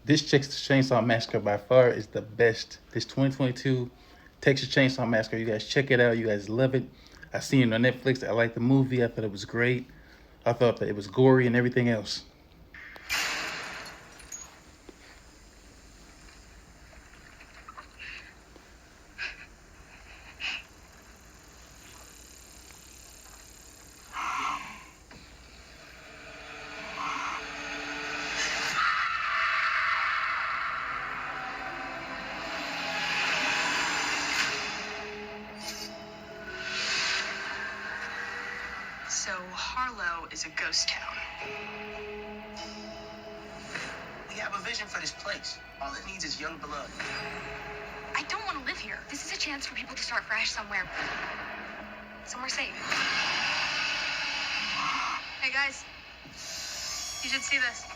This Texas Chainsaw Massacre by far is the best. This 2022 Texas Chainsaw Massacre. You guys check it out. You guys love it. I seen it on Netflix. I liked the movie. I thought it was great. I thought that it was gory and everything else. So Harlow is a ghost town. We have a vision for this place. All it needs is young blood. I don't want to live here. This is a chance for people to start fresh somewhere. Somewhere safe. Hey guys, you should see this.